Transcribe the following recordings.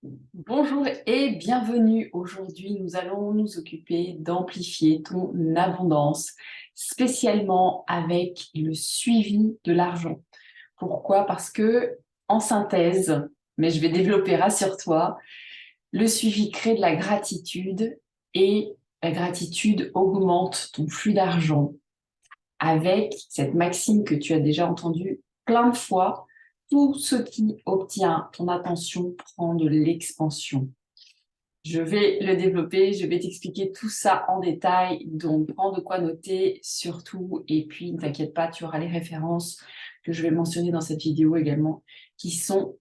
Bonjour et bienvenue. Aujourd'hui, nous allons nous occuper d'amplifier ton abondance, spécialement avec le suivi de l'argent. Pourquoi? Parce que, en synthèse, mais je vais développer, rassure-toi, le suivi crée de la gratitude et la gratitude augmente ton flux d'argent avec cette maxime que tu as déjà entendue plein de fois. Tout ce qui obtient ton attention prend de l'expansion. Je vais le développer, je vais t'expliquer tout ça en détail, donc prends de quoi noter surtout, et puis ne t'inquiète pas, tu auras les références que je vais mentionner dans cette vidéo également, qui sont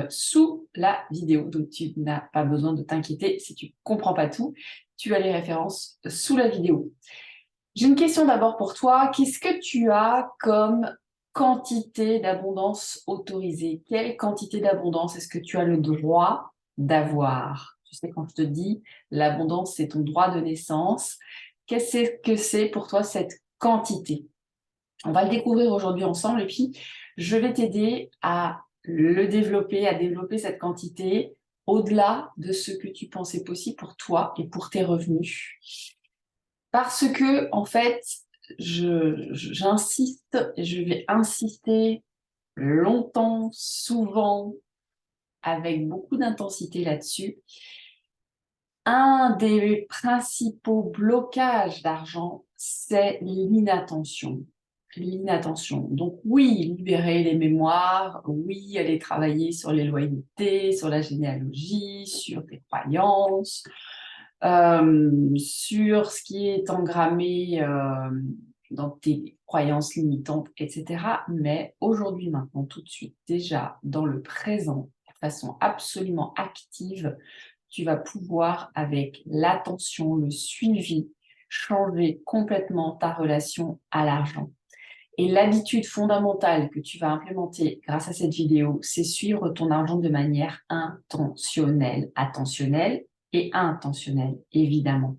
sous la vidéo, donc tu n'as pas besoin de t'inquiéter si tu ne comprends pas tout, tu as les références sous la vidéo. J'ai une question d'abord pour toi, qu'est-ce que tu as comme quantité d'abondance autorisée? Quelle quantité d'abondance est-ce que tu as le droit d'avoir? Tu sais, quand je te dis l'abondance, c'est ton droit de naissance. Qu'est-ce que c'est pour toi cette quantité? On va le découvrir aujourd'hui ensemble et puis je vais t'aider à le développer, à développer cette quantité au-delà de ce que tu pensais possible pour toi et pour tes revenus. Parce que, en fait, j'insiste, et je vais insister longtemps, souvent, avec beaucoup d'intensité là-dessus. Un des principaux blocages d'argent, c'est l'inattention. L'inattention. Donc oui, libérer les mémoires, oui, aller travailler sur les loyautés, sur la généalogie, sur tes croyances, sur ce qui est engrammé dans tes croyances limitantes, etc. Mais aujourd'hui, maintenant, tout de suite, déjà dans le présent, de façon absolument active, tu vas pouvoir, avec l'attention, le suivi, changer complètement ta relation à l'argent. Et l'habitude fondamentale que tu vas implémenter grâce à cette vidéo, c'est suivre ton argent de manière intentionnelle. Attentionnelle et intentionnelle, évidemment.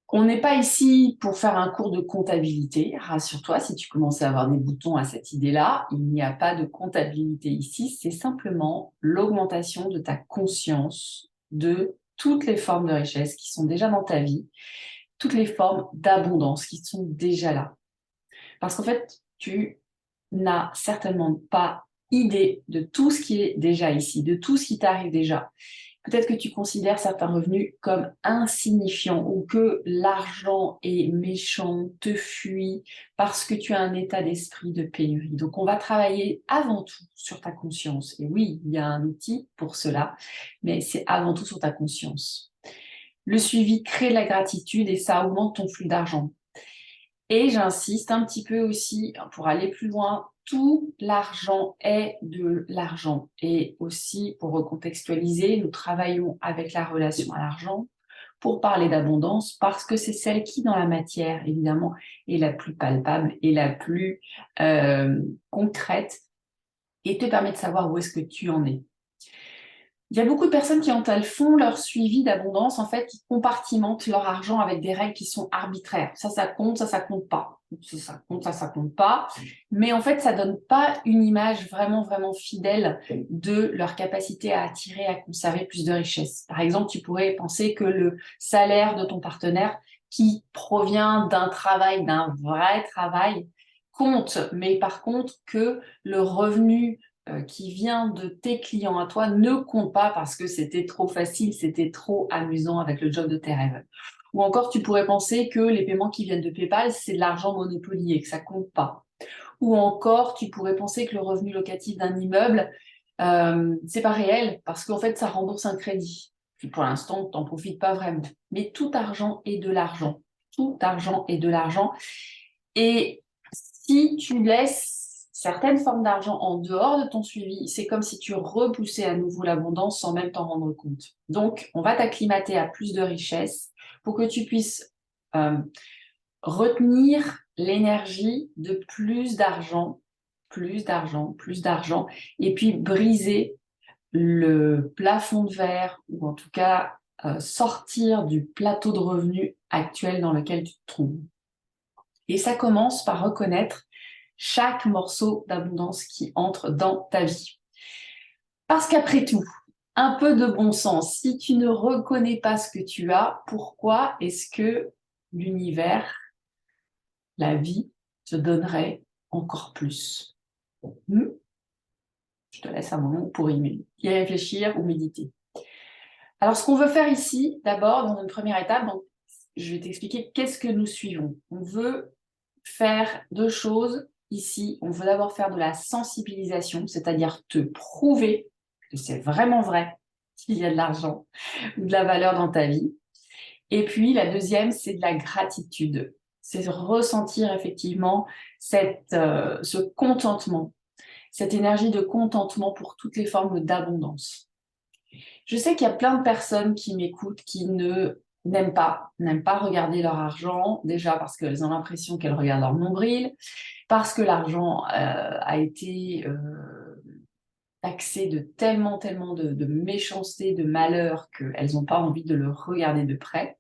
On n'est pas ici pour faire un cours de comptabilité. Rassure-toi, si tu commences à avoir des boutons à cette idée-là, il n'y a pas de comptabilité ici. C'est simplement l'augmentation de ta conscience de toutes les formes de richesse qui sont déjà dans ta vie, toutes les formes d'abondance qui sont déjà là. Parce qu'en fait, tu n'as certainement pas idée de tout ce qui est déjà ici, de tout ce qui t'arrive déjà. Peut-être que tu considères certains revenus comme insignifiants ou que l'argent est méchant, te fuit parce que tu as un état d'esprit de pénurie. Donc, on va travailler avant tout sur ta conscience. Et oui, il y a un outil pour cela, mais c'est avant tout sur ta conscience. Le suivi crée de la gratitude et ça augmente ton flux d'argent. Et j'insiste un petit peu aussi, pour aller plus loin, tout l'argent est de l'argent. Et aussi, pour recontextualiser, nous travaillons avec la relation à l'argent pour parler d'abondance, parce que c'est celle qui, dans la matière, évidemment, est la plus palpable et la plus concrète et te permet de savoir où est-ce que tu en es. Il y a beaucoup de personnes qui, quand elles font leur suivi d'abondance, en fait, ils compartimentent leur argent avec des règles qui sont arbitraires. Ça compte, ça compte pas. Ça compte, ça compte pas. Mais en fait, ça donne pas une image vraiment, vraiment fidèle de leur capacité à attirer, à conserver plus de richesses. Par exemple, tu pourrais penser que le salaire de ton partenaire, qui provient d'un travail, d'un vrai travail, compte. Mais par contre, que le revenu qui vient de tes clients à toi ne compte pas parce que c'était trop facile, c'était trop amusant avec le job de tes rêves. Ou encore, tu pourrais penser que les paiements qui viennent de PayPal, c'est de l'argent Monopoly et que ça compte pas. Ou encore, tu pourrais penser que le revenu locatif d'un immeuble, c'est pas réel parce qu'en fait, ça rembourse un crédit. Puis pour l'instant, tu n'en profites pas vraiment. Mais tout argent est de l'argent. Tout argent est de l'argent. Et si tu laisses certaines formes d'argent en dehors de ton suivi, c'est comme si tu repoussais à nouveau l'abondance sans même t'en rendre compte. Donc, on va t'acclimater à plus de richesse pour que tu puisses retenir l'énergie de plus d'argent, plus d'argent, plus d'argent, et puis briser le plafond de verre, ou en tout cas sortir du plateau de revenus actuel dans lequel tu te trouves. Et ça commence par reconnaître chaque morceau d'abondance qui entre dans ta vie. Parce qu'après tout, Un peu de bon sens. Si tu ne reconnais pas ce que tu as, pourquoi est-ce que l'univers, la vie, te donnerait encore plus? Hmm. Je te laisse un moment pour y réfléchir ou méditer. Alors, ce qu'on veut faire ici, d'abord, dans une première étape, donc, je vais t'expliquer qu'est-ce que nous suivons. On veut faire deux choses ici. On veut d'abord faire de la sensibilisation, c'est-à-dire te prouver que c'est vraiment vrai qu'il y a de l'argent ou de la valeur dans ta vie. Et puis, la deuxième, c'est de la gratitude. C'est ressentir effectivement ce contentement, cette énergie de contentement pour toutes les formes d'abondance. Je sais qu'il y a plein de personnes qui m'écoutent qui n'aiment pas regarder leur argent, déjà parce qu'elles ont l'impression qu'elles regardent leur nombril, parce que l'argent a été taxé de tellement de méchanceté, de malheur qu'elles n'ont pas envie de le regarder de près.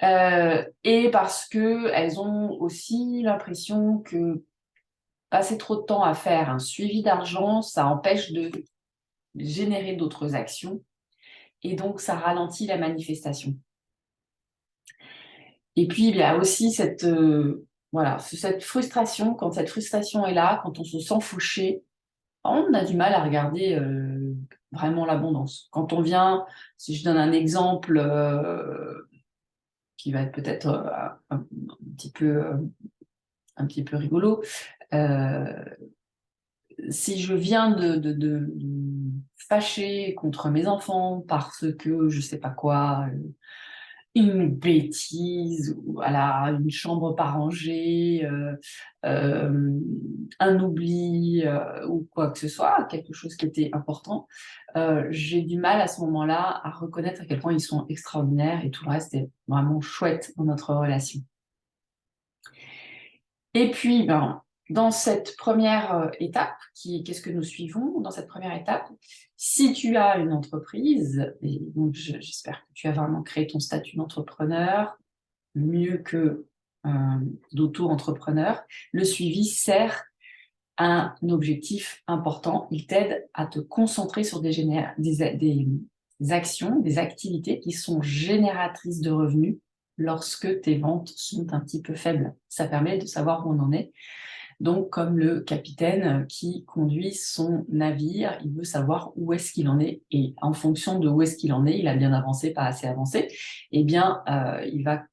Et parce qu'elles ont aussi l'impression que passer trop de temps à faire un suivi d'argent, ça empêche de générer d'autres actions et donc ça ralentit la manifestation. Et puis il y a aussi cette frustration, quand cette frustration est là, quand on se sent fauché, on a du mal à regarder vraiment l'abondance. Quand on vient, si je donne un exemple qui va être peut-être un petit peu rigolo, si je viens de fâcher contre mes enfants parce que je sais pas quoi, une bêtise, ou voilà, une chambre pas rangée, un oubli ou quoi que ce soit, quelque chose qui était important, j'ai du mal à ce moment-là à reconnaître à quel point ils sont extraordinaires et tout le reste est vraiment chouette dans notre relation. Et puis, dans cette première étape, qu'est-ce que nous suivons dans cette première étape? Si tu as une entreprise, et donc j'espère que tu as vraiment créé ton statut d'entrepreneur, mieux que d'auto-entrepreneur, le suivi sert à un objectif important. Il t'aide à te concentrer sur des actions, des activités qui sont génératrices de revenus lorsque tes ventes sont un petit peu faibles. Ça permet de savoir où on en est. Donc, comme le capitaine qui conduit son navire, il veut savoir où est-ce qu'il en est. Et en fonction de où est-ce qu'il en est, il a bien avancé, pas assez avancé, eh bien, il va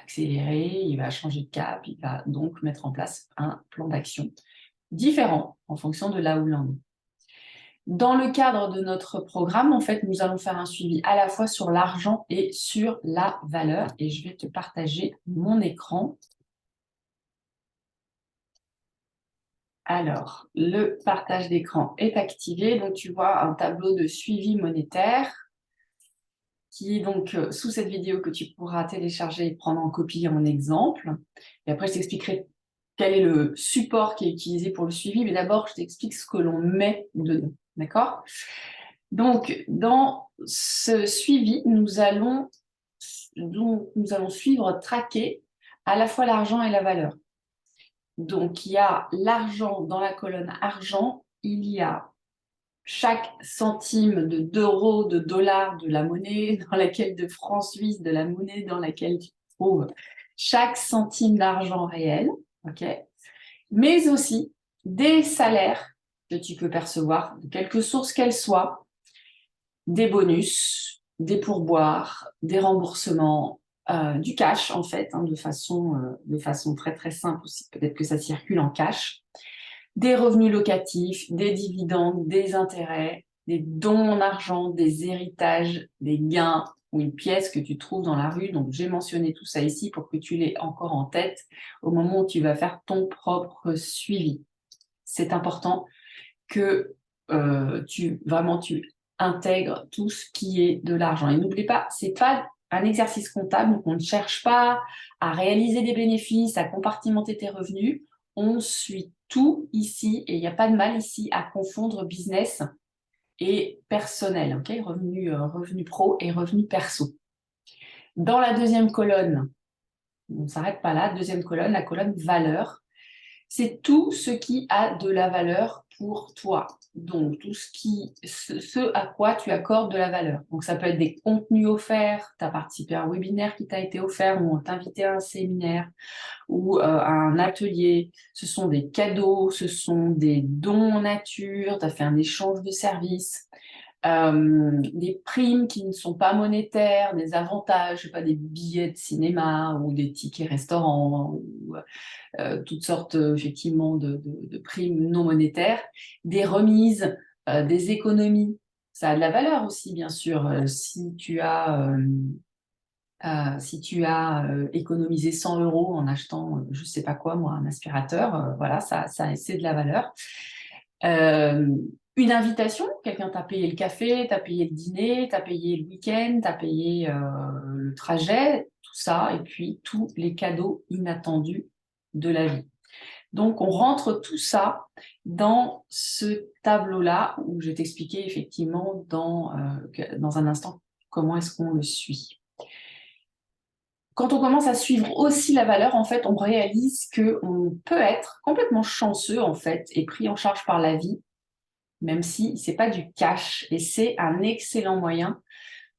accélérer, il va changer de cap, il va donc mettre en place un plan d'action différent en fonction de là où l'on est. Dans le cadre de notre programme, en fait, nous allons faire un suivi à la fois sur l'argent et sur la valeur. Et je vais te partager mon écran. Alors, le partage d'écran est activé. Donc, tu vois un tableau de suivi monétaire qui est donc sous cette vidéo que tu pourras télécharger et prendre en copie en exemple. Et après, je t'expliquerai quel est le support qui est utilisé pour le suivi. Mais d'abord, je t'explique ce que l'on met dedans. D'accord? Donc, dans ce suivi, nous allons suivre, traquer à la fois l'argent et la valeur. Donc, il y a l'argent dans la colonne argent, il y a chaque centime d'euros, de dollars, de la monnaie dans laquelle, de francs suisses, de la monnaie dans laquelle tu trouves chaque centime d'argent réel, ok, mais aussi des salaires que tu peux percevoir, de quelque source qu'elle soit, des bonus, des pourboires, des remboursements, du cash en fait, hein, de façon très très simple aussi, peut-être que ça circule en cash, des revenus locatifs, des dividendes, des intérêts, des dons en argent, des héritages, des gains ou une pièce que tu trouves dans la rue. Donc, j'ai mentionné tout ça ici pour que tu l'aies encore en tête au moment où tu vas faire ton propre suivi. C'est important que tu intègres tout ce qui est de l'argent. Et n'oublie pas, c'est pas un exercice comptable, donc on ne cherche pas à réaliser des bénéfices, à compartimenter tes revenus. On suit tout ici et il n'y a pas de mal ici à confondre business et personnel, okay? Revenu pro et revenu perso. Dans la deuxième colonne, on ne s'arrête pas là, deuxième colonne, la colonne valeur, c'est tout ce qui a de la valeur pour toi. Donc, tout ce à quoi tu accordes de la valeur. Donc, ça peut être des contenus offerts, tu as participé à un webinaire qui t'a été offert ou on t'a invité à un séminaire ou à un atelier. Ce sont des cadeaux, ce sont des dons en nature, tu as fait un échange de services. Des primes qui ne sont pas monétaires, des avantages, je sais pas, des billets de cinéma ou des tickets restaurants ou toutes sortes effectivement de primes non monétaires, des remises, des économies. Ça a de la valeur aussi, bien sûr. Si tu as économisé 100 € en achetant, je ne sais pas quoi, moi, un aspirateur, voilà, c'est de la valeur. Une invitation, quelqu'un t'a payé le café, t'a payé le dîner, t'a payé le week-end, t'a payé le trajet, tout ça, et puis tous les cadeaux inattendus de la vie. Donc, on rentre tout ça dans ce tableau-là où je vais t'expliquer effectivement dans un instant comment est-ce qu'on le suit. Quand on commence à suivre aussi la valeur, en fait, on réalise qu'on peut être complètement chanceux, en fait, et pris en charge par la vie, même si ce n'est pas du cash. Et c'est un excellent moyen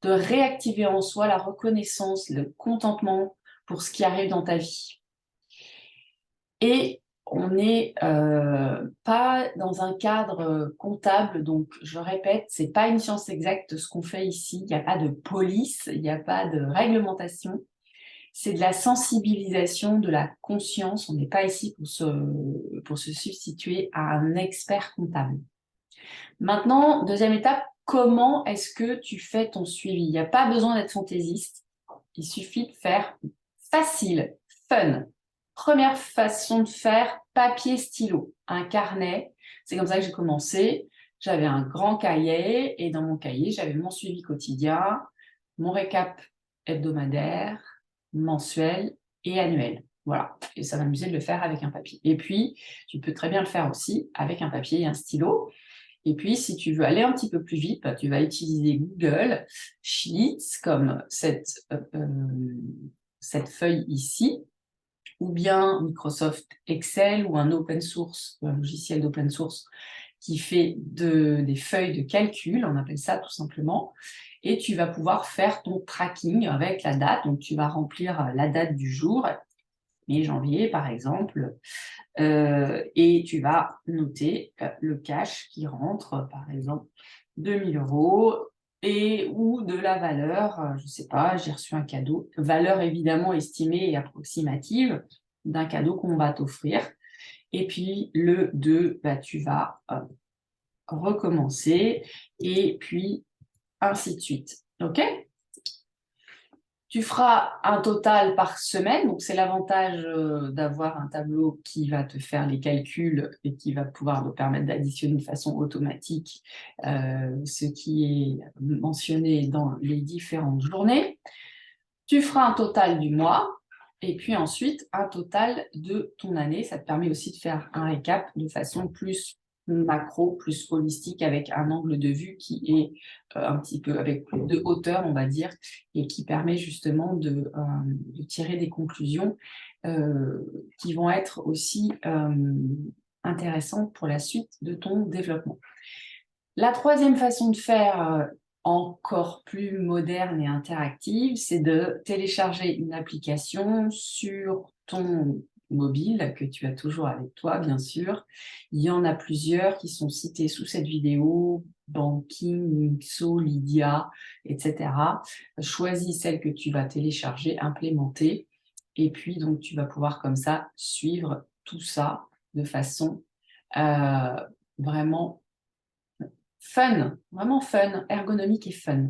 de réactiver en soi la reconnaissance, le contentement pour ce qui arrive dans ta vie. Et on n'est pas dans un cadre comptable, donc je répète, ce n'est pas une science exacte ce qu'on fait ici, il n'y a pas de police, il n'y a pas de réglementation. C'est de la sensibilisation, de la conscience. On n'est pas ici pour se substituer à un expert comptable. Maintenant, deuxième étape, comment est-ce que tu fais ton suivi? Il n'y a pas besoin d'être fantaisiste. Il suffit de faire facile, fun. Première façon de faire, papier, stylo, un carnet. C'est comme ça que j'ai commencé. J'avais un grand cahier et dans mon cahier, j'avais mon suivi quotidien, mon récap hebdomadaire, mensuel et annuel. Voilà, et ça m'amusait de le faire avec un papier. Et puis, tu peux très bien le faire aussi avec un papier et un stylo. Et puis, si tu veux aller un petit peu plus vite, bah, tu vas utiliser Google Sheets comme cette feuille ici, ou bien Microsoft Excel ou un open source, un logiciel d'open source qui fait des feuilles de calcul, on appelle ça tout simplement, et tu vas pouvoir faire ton tracking avec la date. Donc, tu vas remplir la date du jour, mi-janvier par exemple, et tu vas noter le cash qui rentre, par exemple 2000 € ou de la valeur, je ne sais pas, j'ai reçu un cadeau, valeur évidemment estimée et approximative d'un cadeau qu'on va t'offrir. Et puis le 2, bah, tu vas recommencer et puis ainsi de suite. OK ? Tu feras un total par semaine, donc c'est l'avantage d'avoir un tableau qui va te faire les calculs et qui va pouvoir te permettre d'additionner de façon automatique ce qui est mentionné dans les différentes journées. Tu feras un total du mois et puis ensuite un total de ton année. Ça te permet aussi de faire un récap de façon plus macro, plus holistique, avec un angle de vue qui est un petit peu avec plus de hauteur, on va dire, et qui permet justement de tirer des conclusions qui vont être aussi intéressantes pour la suite de ton développement. La troisième façon de faire, encore plus moderne et interactive, c'est de télécharger une application sur ton mobile que tu as toujours avec toi, bien sûr. Il y en a plusieurs qui sont cités sous cette vidéo, Banking, Mixo, Lydia, etc. Choisis celle que tu vas télécharger, implémenter, et puis donc tu vas pouvoir comme ça suivre tout ça de façon vraiment fun, vraiment fun, ergonomique et fun.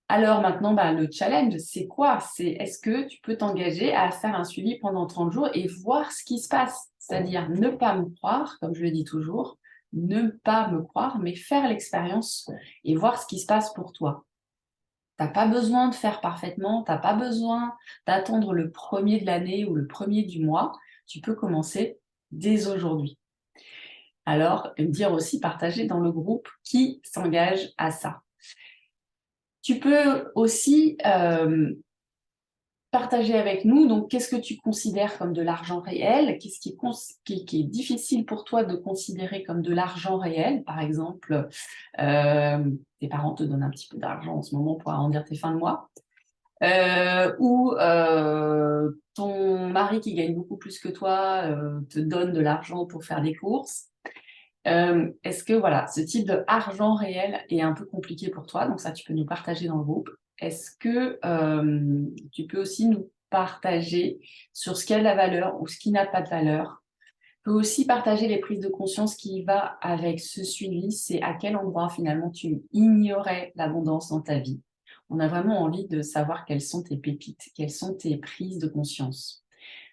Alors maintenant, le challenge, c'est quoi? Est-ce que tu peux t'engager à faire un suivi pendant 30 jours et voir ce qui se passe? C'est-à-dire ne pas me croire, comme je le dis toujours, ne pas me croire, mais faire l'expérience et voir ce qui se passe pour toi. Tu n'as pas besoin de faire parfaitement, tu n'as pas besoin d'attendre le 1er de l'année ou le 1er du mois. Tu peux commencer dès aujourd'hui. Alors, me dire aussi, partager dans le groupe qui s'engage à ça. Tu peux aussi partager avec nous, donc qu'est-ce que tu considères comme de l'argent réel? Qu'est-ce qui est difficile pour toi de considérer comme de l'argent réel? Par exemple, tes parents te donnent un petit peu d'argent en ce moment pour arrondir tes fins de mois. Ou ton mari qui gagne beaucoup plus que toi te donne de l'argent pour faire des courses. Est-ce que voilà, ce type de argent réel est un peu compliqué pour toi? Donc ça, tu peux nous partager dans le groupe. Est-ce que tu peux aussi nous partager sur ce qui a de la valeur ou ce qui n'a pas de valeur? Tu peux aussi partager les prises de conscience qui va avec ce suivi, c'est à quel endroit finalement tu ignorais l'abondance dans ta vie. On a vraiment envie de savoir quelles sont tes pépites, quelles sont tes prises de conscience.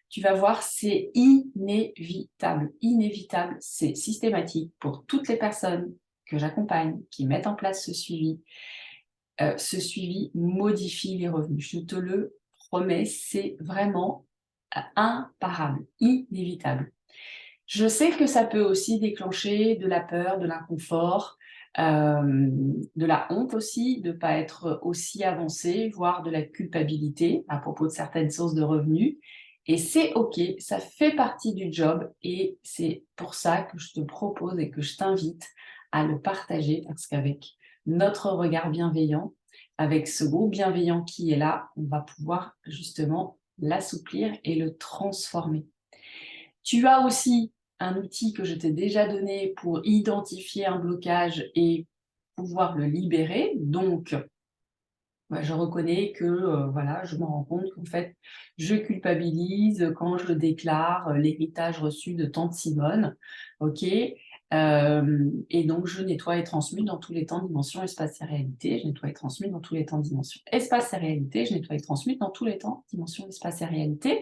Tu vas voir, c'est inévitable. Inévitable, c'est systématique pour toutes les personnes que j'accompagne, qui mettent en place ce suivi. Ce suivi modifie les revenus. Je te le promets, c'est vraiment imparable, inévitable. Je sais que ça peut aussi déclencher de la peur, de l'inconfort, de la honte aussi, de ne pas être aussi avancé, voire de la culpabilité à propos de certaines sources de revenus. Et c'est OK, ça fait partie du job et c'est pour ça que je te propose et que je t'invite à le partager parce qu'avec notre regard bienveillant, avec ce groupe bienveillant qui est là, on va pouvoir justement l'assouplir et le transformer. Tu as aussi un outil que je t'ai déjà donné pour identifier un blocage et pouvoir le libérer. Donc, je reconnais que voilà, je me rends compte qu'en fait, je culpabilise quand je déclare l'héritage reçu de tante Simone. OK. Et donc, je nettoie et transmute dans tous les temps, dimensions, espace et réalité. Je nettoie et transmute dans tous les temps, dimensions, espace et réalité. Je nettoie et transmute dans tous les temps, dimensions, espace et réalité.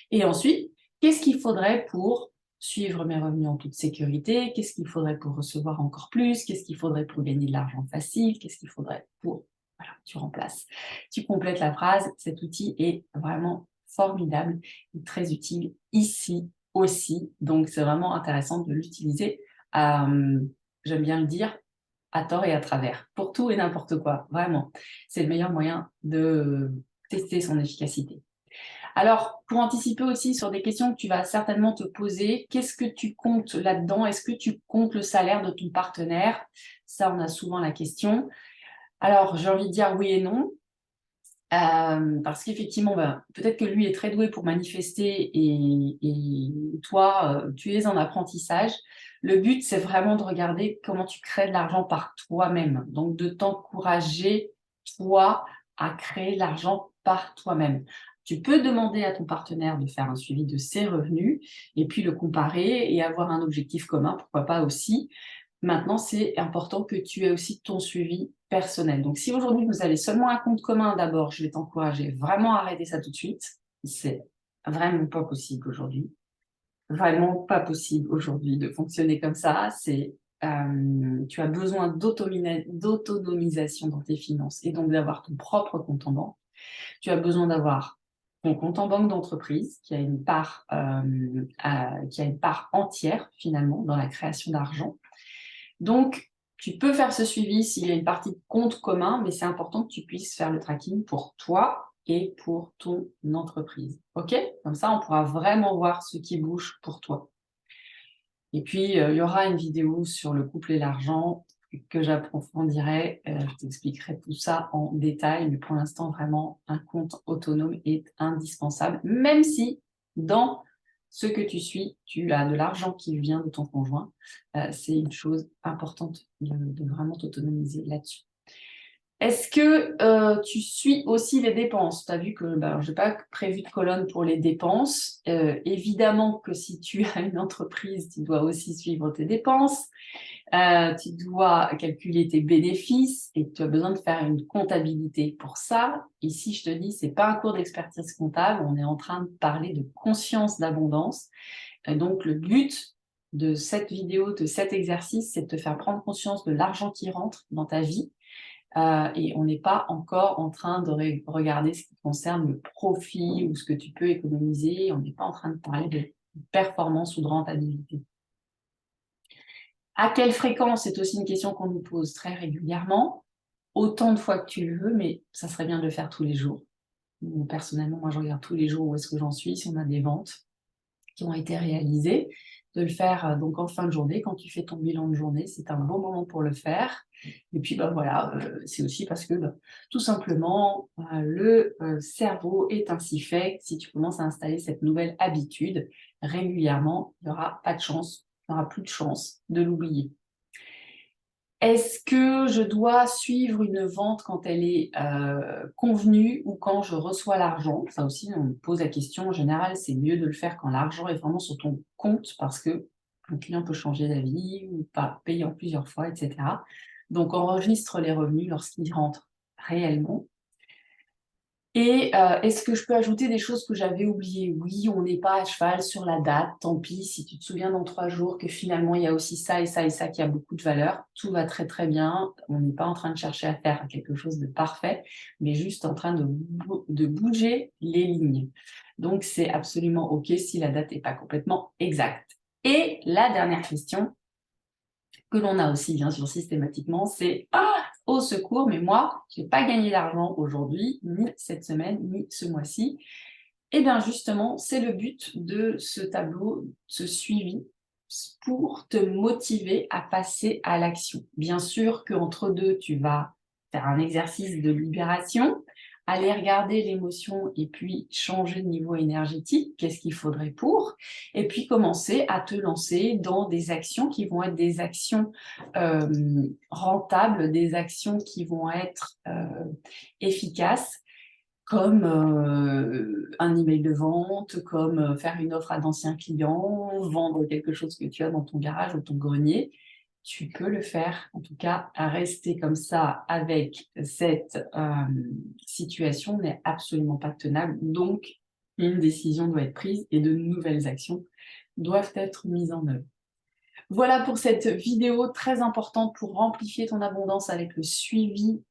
Et ensuite, qu'est-ce qu'il faudrait pour suivre mes revenus en toute sécurité? Qu'est-ce qu'il faudrait pour recevoir encore plus? Qu'est-ce qu'il faudrait pour gagner de l'argent facile? Qu'est-ce qu'il faudrait pour... Voilà, tu remplaces. Tu complètes la phrase. Cet outil est vraiment formidable et très utile ici aussi. Donc, c'est vraiment intéressant de l'utiliser. J'aime bien le dire, à tort et à travers, pour tout et n'importe quoi, vraiment. C'est le meilleur moyen de tester son efficacité. Alors, pour anticiper aussi sur des questions que tu vas certainement te poser, qu'est-ce que tu comptes là-dedans? Est-ce que tu comptes le salaire de ton partenaire? Ça, on a souvent la question. Alors, j'ai envie de dire oui et non. Parce qu'effectivement, peut-être que lui est très doué pour manifester et toi, tu es en apprentissage. Le but, c'est vraiment de regarder comment tu crées de l'argent par toi-même. Donc, de t'encourager, toi, à créer de l'argent par toi-même. Tu peux demander à ton partenaire de faire un suivi de ses revenus et puis le comparer et avoir un objectif commun, pourquoi pas aussi. Maintenant, c'est important que tu aies aussi ton suivi personnel. Donc, si aujourd'hui vous avez seulement un compte commun, d'abord, je vais t'encourager vraiment à arrêter ça tout de suite. C'est vraiment pas possible aujourd'hui. Vraiment pas possible aujourd'hui de fonctionner comme ça. Tu as besoin d'autonomisation dans tes finances et donc d'avoir ton propre compte en banque. Tu as besoin d'avoir ton compte en banque d'entreprise qui a une part entière finalement dans la création d'argent. Donc, tu peux faire ce suivi s'il y a une partie de compte commun, mais c'est important que tu puisses faire le tracking pour toi et pour ton entreprise. OK? Comme ça, on pourra vraiment voir ce qui bouge pour toi. Et puis, il y aura une vidéo sur le couple et l'argent que j'approfondirai. Je t'expliquerai tout ça en détail, mais pour l'instant, vraiment, un compte autonome est indispensable, même si dans ce que tu suis, tu as de l'argent qui vient de ton conjoint. C'est une chose importante de vraiment t'autonomiser là-dessus. Est-ce que tu suis aussi les dépenses? Tu as vu que je n'ai pas prévu de colonne pour les dépenses. Évidemment que si tu as une entreprise, tu dois aussi suivre tes dépenses. Tu dois calculer tes bénéfices et tu as besoin de faire une comptabilité pour ça. Ici, je te dis, ce n'est pas un cours d'expertise comptable. On est en train de parler de conscience d'abondance. Donc, le but de cette vidéo, de cet exercice, c'est de te faire prendre conscience de l'argent qui rentre dans ta vie. Et on n'est pas encore en train de regarder ce qui concerne le profit ou ce que tu peux économiser. On n'est pas en train de parler de performance ou de rentabilité. À quelle fréquence? C'est aussi une question qu'on nous pose très régulièrement. Autant de fois que tu le veux, mais ça serait bien de le faire tous les jours. Personnellement, moi, je regarde tous les jours où est-ce que j'en suis, si on a des ventes qui ont été réalisées, de le faire donc en fin de journée, quand tu fais ton bilan de journée, c'est un bon moment pour le faire. Et puis voilà, c'est aussi parce que tout simplement, le cerveau est ainsi fait. Si tu commences à installer cette nouvelle habitude régulièrement, il n'y aura pas de chance, il n'y aura plus de chance de l'oublier. Est-ce que je dois suivre une vente quand elle est convenue ou quand je reçois l'argent? Ça aussi, on me pose la question. En général, c'est mieux de le faire quand l'argent est vraiment sur ton compte parce que un client peut changer d'avis ou pas payer en plusieurs fois, etc. Donc, enregistre les revenus lorsqu'ils rentrent réellement. Et est-ce que je peux ajouter des choses que j'avais oubliées? Oui, on n'est pas à cheval sur la date, tant pis, si tu te souviens dans 3 jours que finalement il y a aussi ça et ça et ça qui a beaucoup de valeur, tout va très très bien, on n'est pas en train de chercher à faire quelque chose de parfait, mais juste en train de bouger les lignes. Donc c'est absolument OK si la date n'est pas complètement exacte. Et la dernière question, que l'on a aussi bien sûr systématiquement, c'est « Ah, au secours, mais moi, je n'ai pas gagné d'argent aujourd'hui, ni cette semaine, ni ce mois-ci. » Eh bien justement, c'est le but de ce tableau, ce suivi, pour te motiver à passer à l'action. Bien sûr qu'entre deux, tu vas faire un exercice de libération, aller regarder l'émotion et puis changer de niveau énergétique, qu'est-ce qu'il faudrait pour, et puis commencer à te lancer dans des actions qui vont être des actions rentables, des actions qui vont être efficaces, comme un email de vente, comme faire une offre à d'anciens clients, vendre quelque chose que tu as dans ton garage ou ton grenier. Tu peux le faire. En tout cas, à rester comme ça avec cette situation n'est absolument pas tenable. Donc, une décision doit être prise et de nouvelles actions doivent être mises en œuvre. Voilà pour cette vidéo très importante pour amplifier ton abondance avec le suivi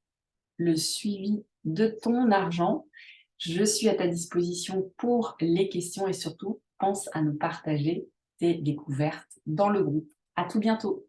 de ton argent. Je suis à ta disposition pour les questions et surtout, pense à nous partager tes découvertes dans le groupe. À tout bientôt!